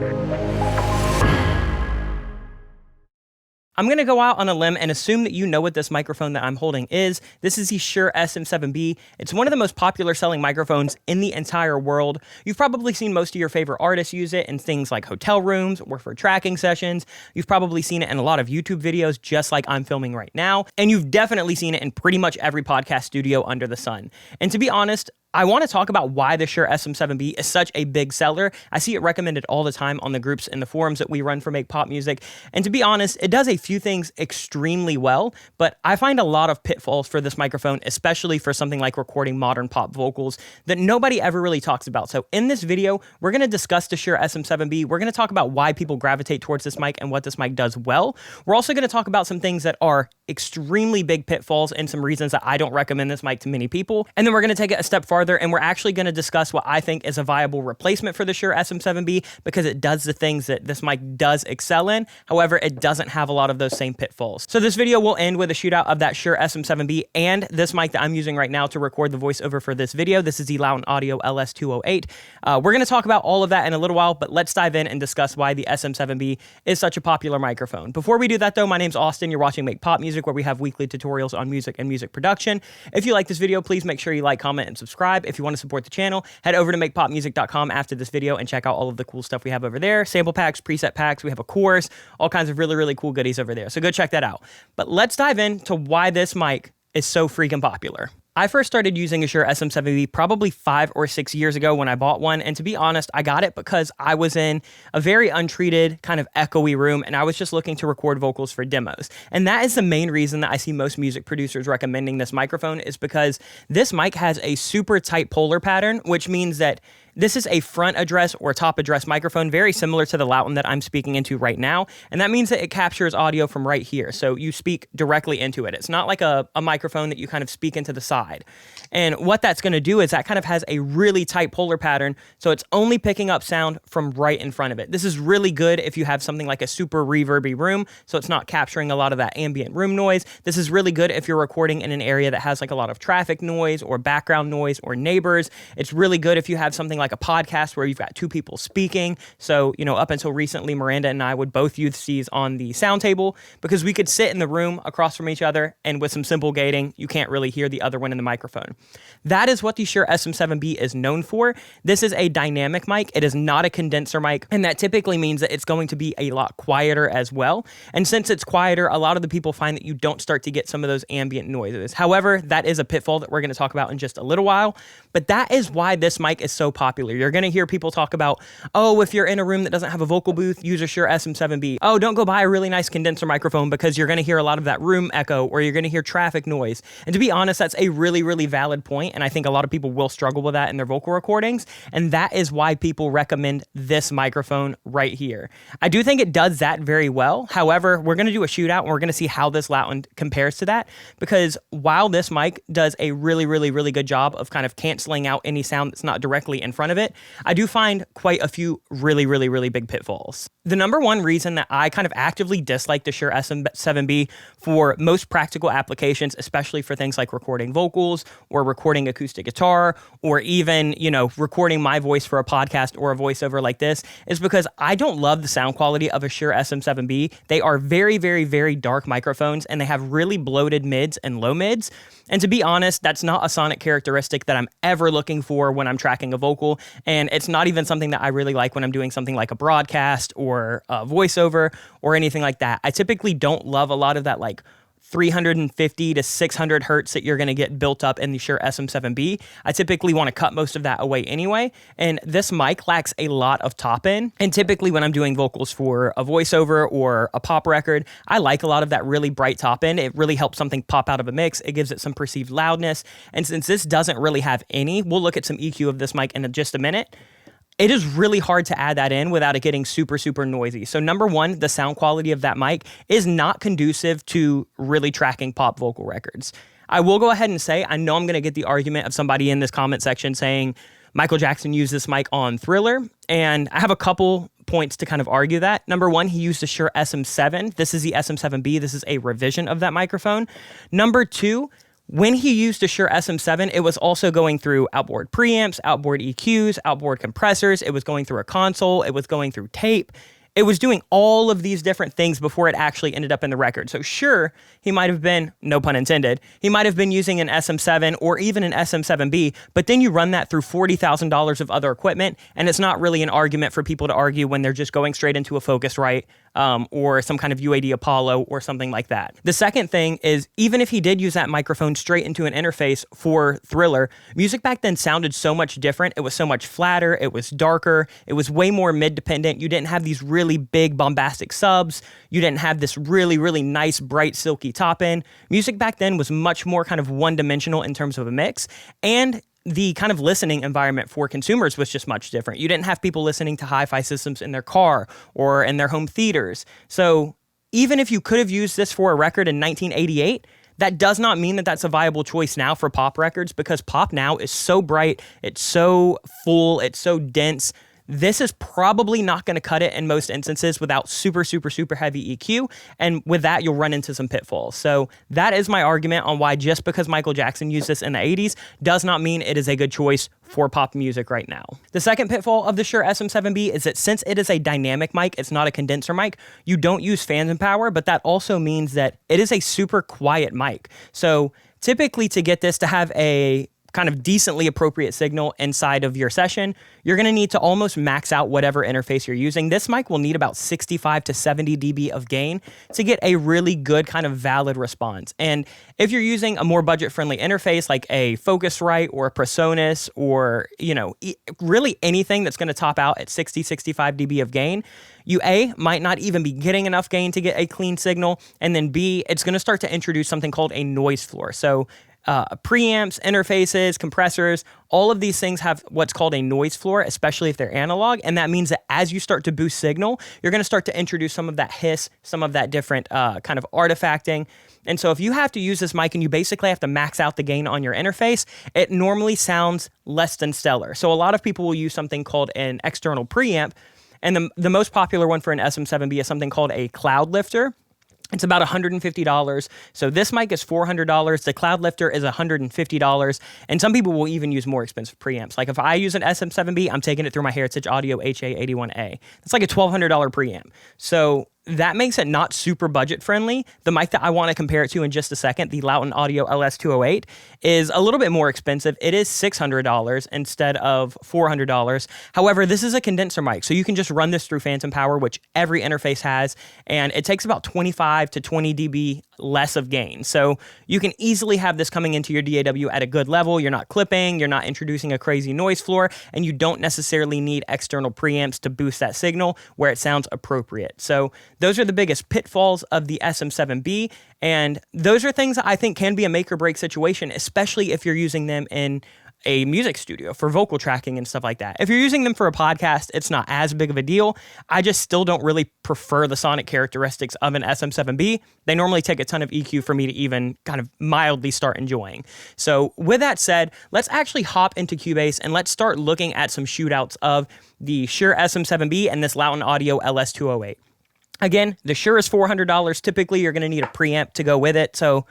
I'm going to go out on a limb and assume that you know what this microphone that I'm holding is. This is the Shure SM7B. It's one of the most popular selling microphones in the entire world. You've probably seen most of your favorite artists use it in things like hotel rooms or for tracking sessions. You've probably seen it in a lot of YouTube videos, just like I'm filming right now. And you've definitely seen it in pretty much every podcast studio under the sun. And to be honest, I want to talk about why the Shure SM7B is such a big seller. I see it recommended all the time on the groups and the forums that we run for Make Pop Music. And to be honest, it does a few things extremely well, but I find a lot of pitfalls for this microphone, especially for something like recording modern pop vocals that nobody ever really talks about. So in this video, we're going to discuss the Shure SM7B. We're going to talk about why people gravitate towards this mic and what this mic does well. We're also going to talk about some things that are extremely big pitfalls and some reasons that I don't recommend this mic to many people. And then we're going to take it a step farther, and we're actually going to discuss what I think is a viable replacement for the Shure SM7B because it does the things that this mic does excel in. However, it doesn't have a lot of those same pitfalls. So this video will end with a shootout of that Shure SM7B and this mic that I'm using right now to record the voiceover for this video. This is the Lauten Audio LS-208. We're going to talk about all of that in a little while, but let's dive in and discuss why the SM7B is such a popular microphone. Before we do that though, my name's Austin. You're watching Make Pop Music, where we have weekly tutorials on music and music production. If you like this video, please make sure you like, comment, and subscribe. If you want to support the channel, head over to makepopmusic.com after this video and check out all of the cool stuff we have over there. Sample packs, preset packs, we have a course, all kinds of really, really cool goodies over there. So go check that out. But let's dive into why this mic is so freaking popular. I first started using a Shure SM7B probably 5 or 6 years ago when I bought one, and to be honest, I got it because I was in a very untreated, kind of echoey room, and I was just looking to record vocals for demos. And that is the main reason that I see most music producers recommending this microphone, is because this mic has a super tight polar pattern, which means that this is a front address or top address microphone, very similar to the Lauten that I'm speaking into right now. And that means that it captures audio from right here. So you speak directly into it. It's not like a microphone that you kind of speak into the side. And what that's going to do is that kind of has a really tight polar pattern. So it's only picking up sound from right in front of it. This is really good if you have something like a super reverby room. So it's not capturing a lot of that ambient room noise. This is really good if you're recording in an area that has like a lot of traffic noise or background noise or neighbors. It's really good if you have something like a podcast where you've got two people speaking. So, you know, up until recently, Miranda and I would both use these on the sound table because we could sit in the room across from each other, and with some simple gating, you can't really hear the other one in the microphone. That is what the Shure SM7B is known for. This is a dynamic mic. It is not a condenser mic, and that typically means that it's going to be a lot quieter as well. And since it's quieter, a lot of the people find that you don't start to get some of those ambient noises. However, that is a pitfall that we're going to talk about in just a little while, but that is why this mic is so popular. You're going to hear people talk about, oh, if you're in a room that doesn't have a vocal booth, use a Shure SM7B. Oh, don't go buy a really nice condenser microphone because you're going to hear a lot of that room echo or you're going to hear traffic noise. And to be honest, that's a really, really valid point, and I think a lot of people will struggle with that in their vocal recordings, and that is why people recommend this microphone right here. I do think it does that very well. However, we're going to do a shootout, and we're going to see how this Lauten compares to that, because while this mic does a really, really, really good job of kind of canceling out any sound that's not directly in front of it, I do find quite a few really, really, really big pitfalls. The number one reason that I kind of actively dislike the Shure SM7B for most practical applications, especially for things like recording vocals or recording acoustic guitar, or even, you know, recording my voice for a podcast or a voiceover like this, is because I don't love the sound quality of a Shure SM7B. They are very, very, very dark microphones, and they have really bloated mids and low mids. And to be honest, that's not a sonic characteristic that I'm ever looking for when I'm tracking a vocal. And it's not even something that I really like when I'm doing something like a broadcast or a voiceover or anything like that. I typically don't love a lot of that like 350 to 600 hertz that you're going to get built up in the Shure SM7B. I typically want to cut most of that away anyway, and this mic lacks a lot of top end, and typically when I'm doing vocals for a voiceover or a pop record, I like a lot of that really bright top end. It really helps something pop out of a mix. It gives it some perceived loudness, and since this doesn't really have any, we'll look at some EQ of this mic in just a minute. It is really hard to add that in without it getting super, super noisy. So number one, the sound quality of that mic is not conducive to really tracking pop vocal records. I will go ahead and say, I know I'm going to get the argument of somebody in this comment section saying Michael Jackson used this mic on Thriller, and I have a couple points to kind of argue that. Number one, he used a Shure SM7. This is the SM7B. This is a revision of that microphone. Number two, When he used a Shure SM7, it was also going through outboard preamps, outboard EQs, outboard compressors. It was going through a console. It was going through tape. It was doing all of these different things before it actually ended up in the record. So sure, he might have been, no pun intended, he might have been using an SM7 or even an SM7B, but then you run that through $40,000 of other equipment, and it's not really an argument for people to argue when they're just going straight into a Focusrite or some kind of UAD Apollo or something like that. The second thing is, even if he did use that microphone straight into an interface for Thriller, music back then sounded so much different. It was so much flatter. It was darker. It was way more mid-dependent. You didn't have these really big bombastic subs. You didn't have this really, really nice, bright, silky top end. Music back then was much more kind of one-dimensional in terms of a mix, and the kind of listening environment for consumers was just much different. You didn't have people listening to hi-fi systems in their car or in their home theaters. So even if you could have used this for a record in 1988, that does not mean that that's a viable choice now for pop records, because pop now is so bright, it's so full, it's so dense. This is probably not going to cut it in most instances without super, super, super heavy EQ. And with that, you'll run into some pitfalls. So that is my argument on why just because Michael Jackson used this in the 80s does not mean it is a good choice for pop music right now. The second pitfall of the Shure SM7B is that since it is a dynamic mic, it's not a condenser mic, you don't use fans and power, but that also means that it is a super quiet mic. So typically to get this to have a kind of decently appropriate signal inside of your session, you're going to need to almost max out whatever interface you're using. This mic will need about 65 to 70 dB of gain to get a really good kind of valid response. And if you're using a more budget-friendly interface like a Focusrite or a Presonus or, really anything that's going to top out at 60, 65 dB of gain, you A, might not even be getting enough gain to get a clean signal, and then B, it's going to start to introduce something called a noise floor. So preamps, interfaces, compressors, all of these things have what's called a noise floor, especially if they're analog. And that means that as you start to boost signal, you're going to start to introduce some of that hiss, some of that different kind of artifacting. And so if you have to use this mic and you basically have to max out the gain on your interface, it normally sounds less than stellar. So a lot of people will use something called an external preamp. And the most popular one for an SM7B is something called a cloud lifter. It's about $150. So this mic is $400. The cloud lifter is $150. And some people will even use more expensive preamps. Like if I use an SM7B, I'm taking it through my Heritage Audio HA81A. It's like a $1,200 preamp. So that makes it not super budget friendly. The mic that I want to compare it to in just a second, the Lauten Audio LS-208, is a little bit more expensive. It is $600 instead of $400. However, this is a condenser mic, so you can just run this through phantom power, which every interface has, and it takes about 25 to 20 dB less of gain. So you can easily have this coming into your DAW at a good level. You're not clipping, you're not introducing a crazy noise floor, and you don't necessarily need external preamps to boost that signal where it sounds appropriate. So those are the biggest pitfalls of the SM7B, and those are things that I think can be a make or break situation, especially if you're using them in a music studio for vocal tracking and stuff like that. If you're using them for a podcast, it's not as big of a deal. I just still don't really prefer the sonic characteristics of an SM7B. They normally take a ton of EQ for me to even kind of mildly start enjoying. So with that said, let's actually hop into Cubase and let's start looking at some shootouts of the Shure SM7B and this Lauten Audio LS-208. Again, the Shure is $400. Typically, you're going to need a preamp to go with it. So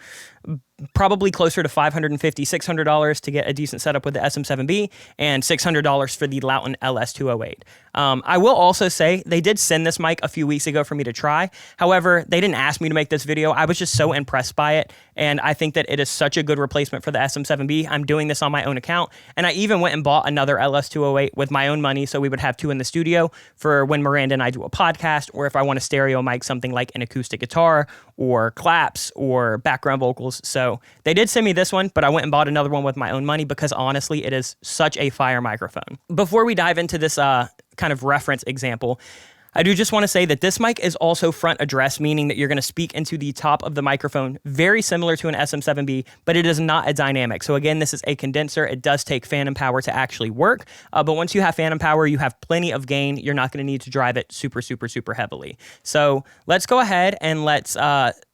probably closer to $550, $600 to get a decent setup with the SM7B, and $600 for the Lauten LS-208. I will also say they did send this mic a few weeks ago for me to try. However, they didn't ask me to make this video. I was just so impressed by it, and I think that it is such a good replacement for the SM7B. I'm doing this on my own account, and I even went and bought another LS-208 with my own money, so we would have two in the studio for when Miranda and I do a podcast, or if I want to stereo mic something like an acoustic guitar or claps or background vocals. So they did send me this one, but I went and bought another one with my own money because honestly, it is such a fire microphone. Before we dive into this kind of reference example, I do just want to say that this mic is also front address, meaning that you're going to speak into the top of the microphone, very similar to an SM7B, but it is not a dynamic. So again, this is a condenser. It does take phantom power to actually work, but once you have phantom power, you have plenty of gain. You're not going to need to drive it super, super, super heavily. So let's go ahead and let's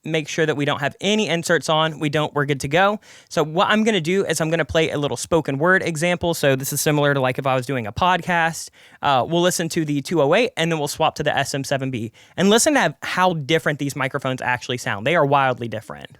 make sure that we don't have any inserts on. We're good to go. So what I'm going to do is I'm going to play a little spoken word example. So this is similar to like if I was doing a podcast. We'll listen to the 208 and then we'll swap to the SM7B and listen to how different these microphones actually sound. They are wildly different.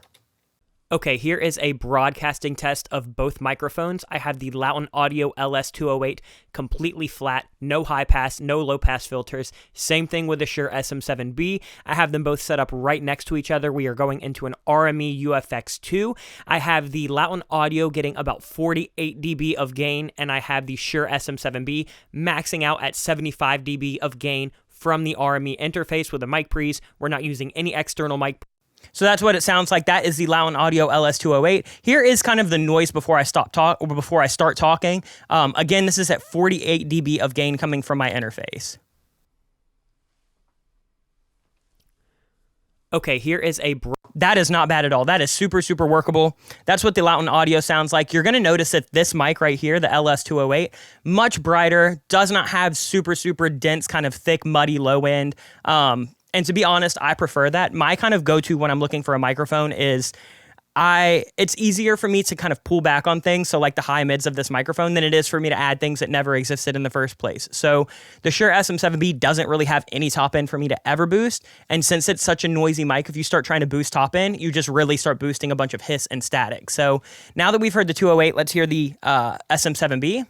Okay, here is a broadcasting test of both microphones. I have the Lauten Audio LS-208 completely flat, no high pass, no low pass filters. Same thing with the Shure SM7B. I have them both set up right next to each other. We are going into an RME UFX2. I have the Lauten Audio getting about 48 dB of gain, and I have the Shure SM7B maxing out at 75 dB of gain from the RME interface with a mic pre's. We're not using any external mic. So that's what it sounds like. That is the Lauten Audio LS-208. Here is kind of the noise before I start talking. Again, this is at 48 dB of gain coming from my interface. Okay, here is that is not bad at all. That is super, super workable. That's what the Lauten Audio sounds like. You're going to notice that this mic right here, the LS-208, much brighter, does not have super, super dense, kind of thick, muddy low end. And to be honest, I prefer that. My kind of go-to when I'm looking for a microphone is it's easier for me to kind of pull back on things, so like the high mids of this microphone, than it is for me to add things that never existed in the first place. So the Shure SM7B doesn't really have any top end for me to ever boost. And since it's such a noisy mic, if you start trying to boost top end, you just really start boosting a bunch of hiss and static. So now that we've heard the 208, let's hear the SM7B.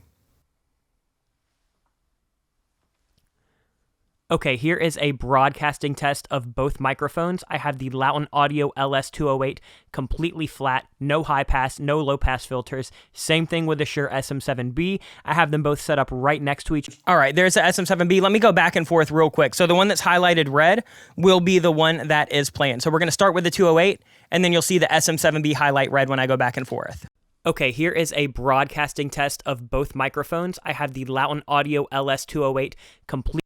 Okay, here is a broadcasting test of both microphones. I have the Lauten Audio LS-208 completely flat, no high pass, no low pass filters. Same thing with the Shure SM7B. I have them both set up right next to each other. All right, there's the SM7B. Let me go back and forth real quick. So the one that's highlighted red will be the one that is playing. So we're going to start with the 208, and then you'll see the SM7B highlight red when I go back and forth. Okay, here is a broadcasting test of both microphones. I have the Lauten Audio LS-208 complete.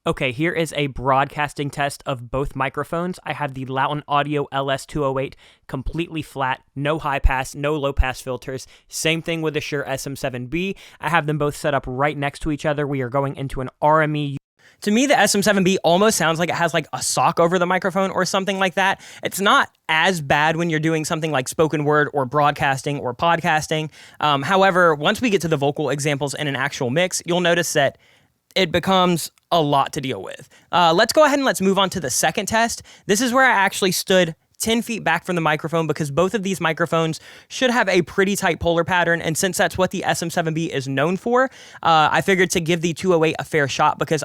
Okay, here is a broadcasting test of both microphones. I have the Lauten Audio LS-208 completely flat, no high pass, no low pass filters. Same thing with the Shure SM7B. I have them both set up right next to each other. We are going into an RME. To me, the SM7B almost sounds like it has like a sock over the microphone or something like that. It's not as bad when you're doing something like spoken word or broadcasting or podcasting. However, once we get to the vocal examples in an actual mix, you'll notice that it becomes a lot to deal with. Let's go ahead and let's move on to the second test. This is where I actually stood 10 feet back from the microphone because both of these microphones should have a pretty tight polar pattern. And since that's what the SM7B is known for, I figured to give the 208 a fair shot because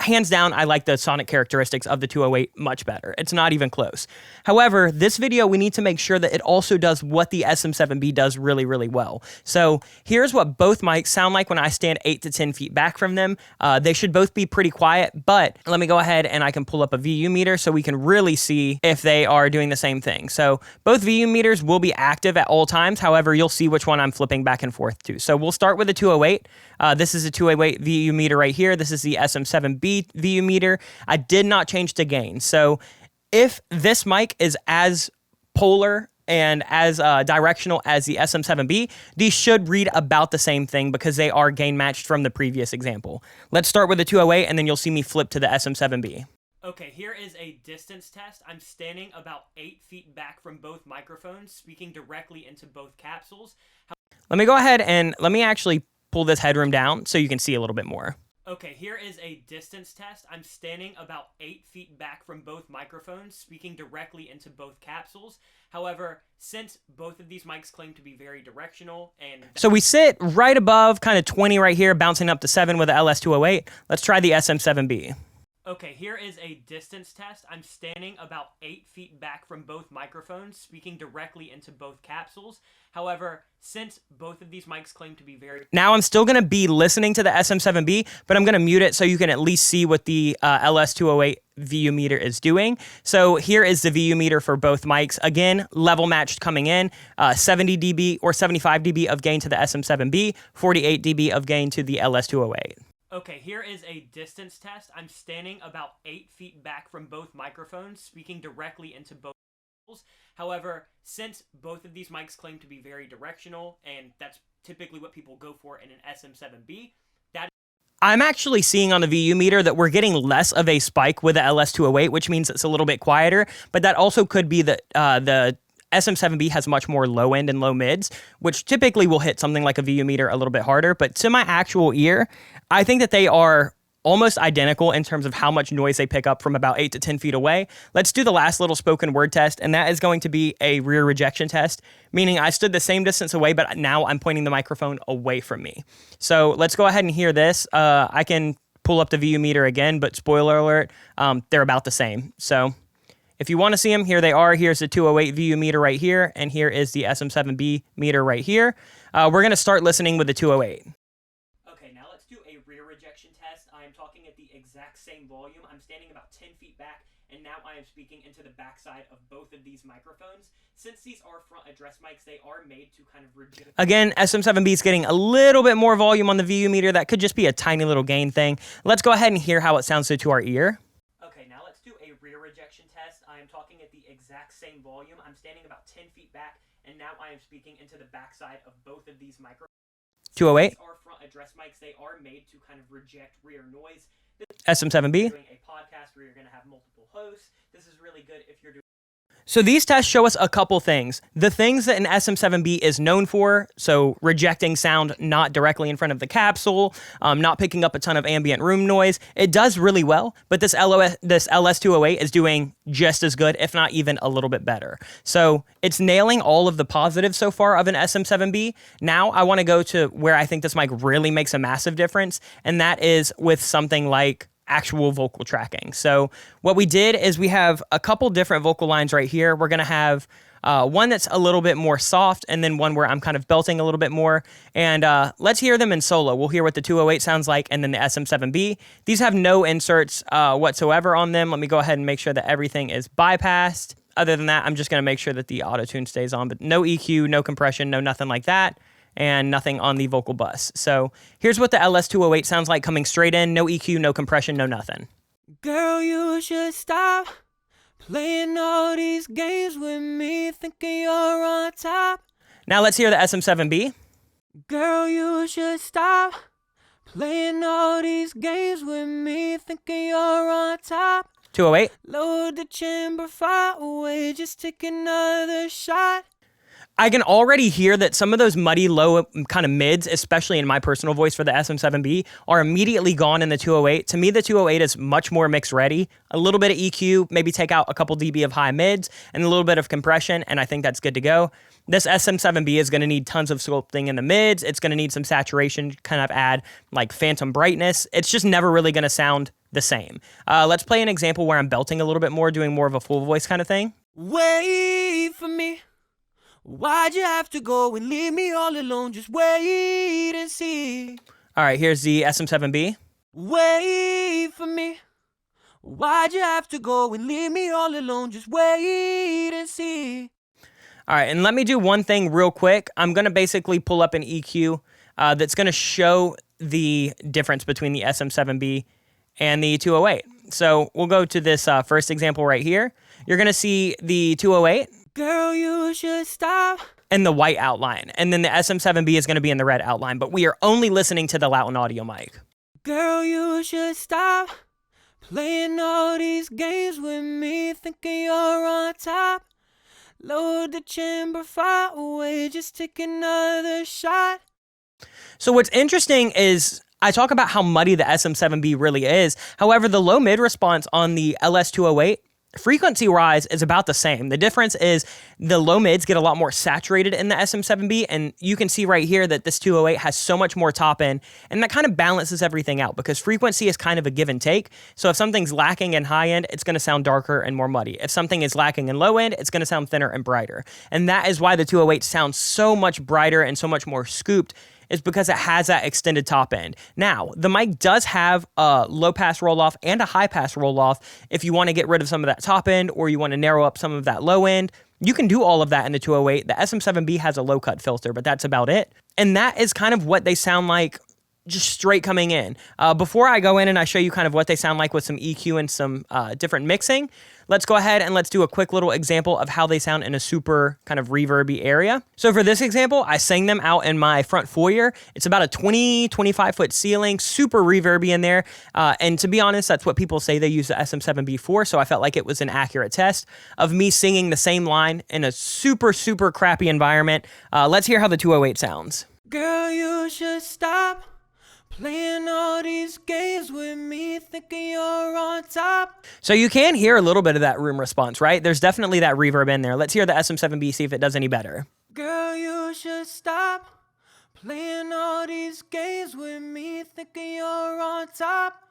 hands down, I like the sonic characteristics of the 208 much better. It's not even close. However, this video, we need to make sure that it also does what the SM7B does really, really well. So here's what both mics sound like when I stand 8 to 10 feet back from them. They should both be pretty quiet, but let me go ahead and I can pull up a VU meter so we can really see if they are doing the same thing. So both VU meters will be active at all times. However, you'll see which one I'm flipping back and forth to. So we'll start with the 208. This is a 208 VU meter right here. This is the SM7B VU meter. I did not change the gain. So if this mic is as polar and as directional as the SM7B, these should read about the same thing because they are gain matched from the previous example. Let's start with the 208 and then you'll see me flip to the SM7B. Okay, here is a distance test. I'm standing about 8 feet back from both microphones, speaking directly into both capsules. Let me go ahead and let me actually pull this headroom down so you can see a little bit more. Okay, here is a distance test. I'm standing about 8 feet back from both microphones, speaking directly into both capsules. However, since both of these mics claim to be very directional and... So we sit right above kind of 20 right here, bouncing up to 7 with the LS-208. Let's try the SM7B. Okay, here is a distance test. I'm standing about 8 feet back from both microphones, speaking directly into both capsules. However, since both of these mics claim to be very... Now I'm still going to be listening to the SM7B, but I'm going to mute it so you can at least see what the LS-208 VU meter is doing. So here is the VU meter for both mics. Again, level matched coming in, 70 dB or 75 dB of gain to the SM7B, 48 dB of gain to the LS-208. Okay, here is a distance test. I'm standing about 8 feet back from both microphones, speaking directly into both capsules. However, since both of these mics claim to be very directional, and that's typically what people go for in an SM7B, I'm actually seeing on the VU meter that we're getting less of a spike with the LS-208, which means it's a little bit quieter, but that also could be that the SM7B has much more low end and low mids, which typically will hit something like a VU meter a little bit harder. But to my actual ear, I think that they are almost identical in terms of how much noise they pick up from about 8 to 10 feet away. Let's do the last little spoken word test, and that is going to be a rear rejection test, meaning I stood the same distance away, but now I'm pointing the microphone away from me. So let's go ahead and hear this. I can pull up the VU meter again, but spoiler alert, they're about the same. So if you want to see them, here they are. Here's the 208 VU meter right here, and here is the SM7B meter right here. We're going to start listening with the 208. Okay, now let's do a rear rejection test. I am talking at the exact same volume. I'm standing about 10 feet back, and now I am speaking into the backside of both of these microphones. Since these are front address mics, they are made to kind of reduce. Again, SM7B is getting a little bit more volume on the VU meter. That could just be a tiny little gain thing. Let's go ahead and hear how it sounds to our ear. Okay, now let's do a rear rejection test. I am talking at the exact same volume. I'm standing about 10 feet back, and now I am speaking into the backside of both of these microphones. 208. These are front address mics. They are made to kind of reject rear noise. SM7B. Doing a podcast where you're going to have multiple hosts. This is really good if you're doing. So these tests show us a couple things. The things that an SM7B is known for, so rejecting sound not directly in front of the capsule, not picking up a ton of ambient room noise. It does really well, but this LS208 is doing just as good, if not even a little bit better. So it's nailing all of the positives so far of an SM7B. Now I want to go to where I think this mic really makes a massive difference, and that is with something like actual vocal tracking. So what we did is we have a couple different vocal lines right here. We're going to have one that's a little bit more soft, and then one where I'm kind of belting a little bit more. And let's hear them in solo. We'll hear what the 208 sounds like, and then the SM7B. These have no inserts whatsoever on them. Let me go ahead and make sure that everything is bypassed. Other than that, I'm just going to make sure that the auto tune stays on, but no EQ, no compression, no nothing like that, and nothing on the vocal bus. So here's what the LS208 sounds like coming straight in. No EQ, no compression, no nothing. Girl, you should stop playing all these games with me, thinking you're on top. Now let's hear the SM7B. Girl, you should stop playing all these games with me, thinking you're on top. 208. Load the chamber far away, just take another shot. I can already hear that some of those muddy, low kind of mids, especially in my personal voice for the SM7B, are immediately gone in the 208. To me, the 208 is much more mix ready. A little bit of EQ, maybe take out a couple dB of high mids, and a little bit of compression, and I think that's good to go. This SM7B is going to need tons of sculpting in the mids. It's going to need some saturation, kind of add like phantom brightness. It's just never really going to sound the same. Let's play an example where I'm belting a little bit more, doing more of a full voice kind of thing. Wait for me. Why'd you have to go and leave me all alone? Just wait and see. All right, here's the SM7B. Wait for me. Why'd you have to go and leave me all alone? Just wait and see. All right, and let me do one thing real quick. I'm going to basically pull up an EQ that's going to show the difference between the SM7B and the 208. So we'll go to this first example right here. You're going to see the 208. Girl, you should stop. And the white outline. And then the SM7B is going to be in the red outline. But we are only listening to the Lauten Audio mic. Girl, you should stop playing all these games with me, thinking you're on top. Load the chamber far away, just take another shot. So what's interesting is I talk about how muddy the SM7B really is. However, the low mid response on the LS208, frequency rise is about the same. The difference is the low mids get a lot more saturated in the SM7B, and you can see right here that this 208 has so much more top end, and that kind of balances everything out because frequency is kind of a give and take. So if something's lacking in high end, it's going to sound darker and more muddy. If something is lacking in low end, it's going to sound thinner and brighter. And that is why the 208 sounds so much brighter and so much more scooped, is because it has that extended top end. Now, the mic does have a low pass roll off and a high pass roll off. If you want to get rid of some of that top end or you want to narrow up some of that low end, you can do all of that in the 208. The SM7B has a low cut filter, but that's about it. And that is kind of what they sound like just straight coming in. Before I go in and I show you kind of what they sound like with some EQ and some different mixing, let's go ahead and let's do a quick little example of how they sound in a super kind of reverby area. So for this example, I sang them out in my front foyer. It's about a 25 foot ceiling, super reverby in there. And to be honest, that's what people say they use the SM7B for. So I felt like it was an accurate test of me singing the same line in a super, super crappy environment. Let's hear how the 208 sounds. Girl, you should stop Playing all these games with me, thinking you're on top. So you can hear a little bit of that room response, right? There's definitely that reverb in there. Let's hear the SM7B, see if it does any better. Girl, you should stop playing all these games with me, thinking you're on top.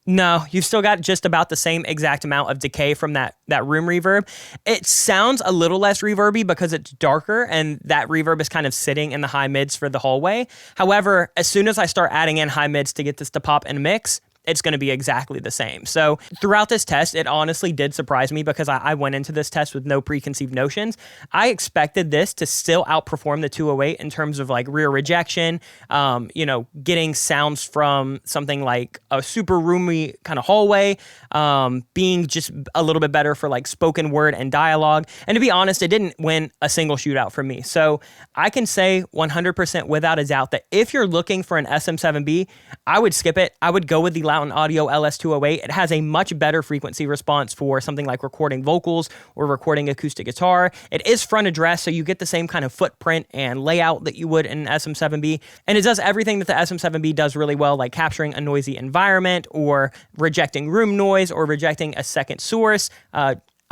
No, you've still got just about the same exact amount of decay from that room reverb. It sounds a little less reverby because it's darker and that reverb is kind of sitting in the high mids for the hallway. However, as soon as I start adding in high mids to get this to pop and mix, it's going to be exactly the same. So throughout this test, it honestly did surprise me because I went into this test with no preconceived notions. I expected this to still outperform the 208 in terms of like rear rejection, getting sounds from something like a super roomy kind of hallway, being just a little bit better for like spoken word and dialogue. And to be honest, it didn't win a single shootout from me. So I can say 100% without a doubt that if you're looking for an SM7B, I would skip it. I would go with the Lauten Audio LS-208. It has a much better frequency response for something like recording vocals or recording acoustic guitar. It is front address, so you get the same kind of footprint and layout that you would in an SM7B. And it does everything that the SM7B does really well, like capturing a noisy environment or rejecting room noise or rejecting a second source.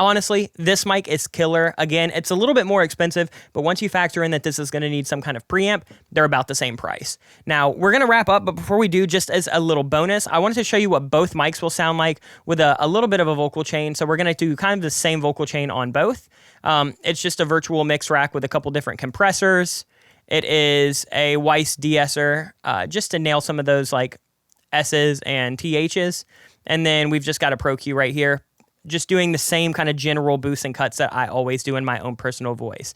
Honestly, this mic is killer. Again, it's a little bit more expensive, but once you factor in that this is going to need some kind of preamp, they're about the same price. Now, we're going to wrap up, but before we do, just as a little bonus, I wanted to show you what both mics will sound like with a little bit of a vocal chain. So we're going to do kind of the same vocal chain on both. It's just a virtual mix rack with a couple different compressors. It is a Weiss de-esser, just to nail some of those like S's and TH's. And then we've just got a Pro Q right here, just doing the same kind of general boosts and cuts that I always do in my own personal voice.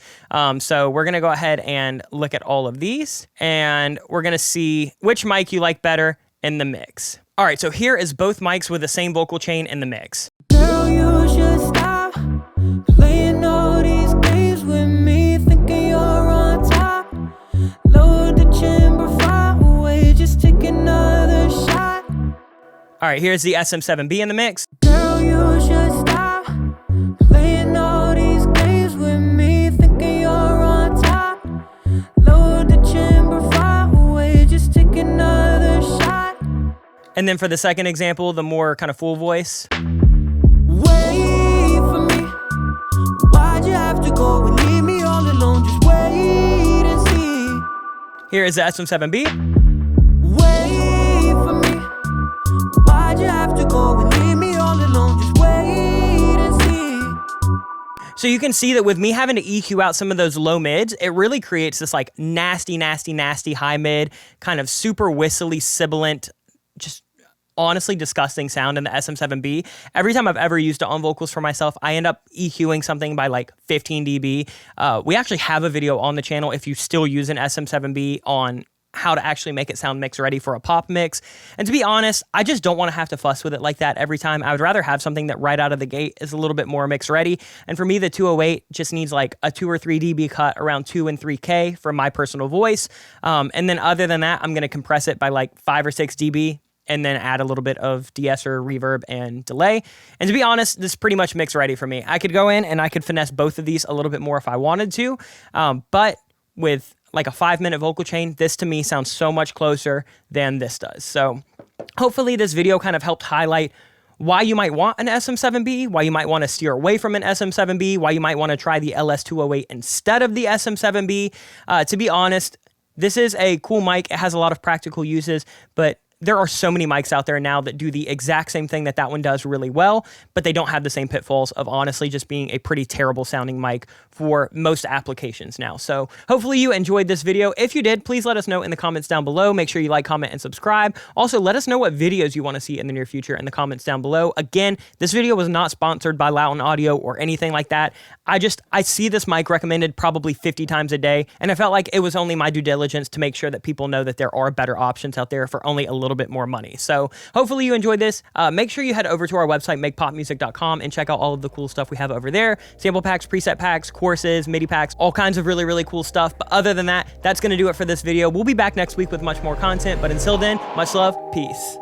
So we're going to go ahead and look at all of these, and we're going to see which mic you like better in the mix. All right, so here is both mics with the same vocal chain in the mix. Girl, you should stop playing all these games with me, thinking you're on top. Load the chamber far away, just take another shot. All right, here's the SM7B in the mix. Girl, you should stop playing all these games with me, thinking you're on top. Load the chamber far away, just take another shot. And then for the second example, the more kind of full voice. Wait for me. Why'd you have to go and leave me all alone? Just wait and see. Here is the SM7B. Wait for me. Why'd you have to go and leave me all alone? Just wait and see. So you can see that with me having to EQ out some of those low mids, it really creates this like nasty high mid, kind of super whistly, sibilant, just honestly disgusting sound in the SM7B. Every time I've ever used it on vocals for myself, I end up EQing something by like 15 dB. We actually have a video on the channel if you still use an SM7B on how to actually make it sound mix ready for a pop mix. And to be honest, I just don't want to have to fuss with it like that every time. I would rather have something that right out of the gate is a little bit more mix ready. And for me, the 208 just needs like a 2 or 3 dB cut around 2 and 3K for my personal voice. And then other than that, I'm going to compress it by like 5 or 6 dB and then add a little bit of de-esser, reverb, and delay. And to be honest, this is pretty much mix ready for me. I could go in and I could finesse both of these a little bit more if I wanted to, but with like a 5-minute vocal chain, this to me sounds so much closer than this does. So hopefully this video kind of helped highlight why you might want an SM7B, why you might want to steer away from an SM7B, why you might want to try the LS-208 instead of the SM7B. To be honest, this is a cool mic. It has a lot of practical uses, but there are so many mics out there now that do the exact same thing that that one does really well, but they don't have the same pitfalls of honestly just being a pretty terrible sounding mic for most applications now. So hopefully you enjoyed this video. If you did, please let us know in the comments down below. Make sure you like, comment, and subscribe. Also, let us know what videos you want to see in the near future in the comments down below. Again, this video was not sponsored by Lauten Audio or anything like that. I see this mic recommended probably 50 times a day, and I felt like it was only my due diligence to make sure that people know that there are better options out there for only a little bit more money. So hopefully you enjoyed this. Make sure you head over to our website, makepopmusic.com, and check out all of the cool stuff we have over there. Sample packs, preset packs, courses, MIDI packs, all kinds of really cool stuff. But other than that, that's going to do it for this video. We'll be back next week with much more content. But until then, much love. Peace.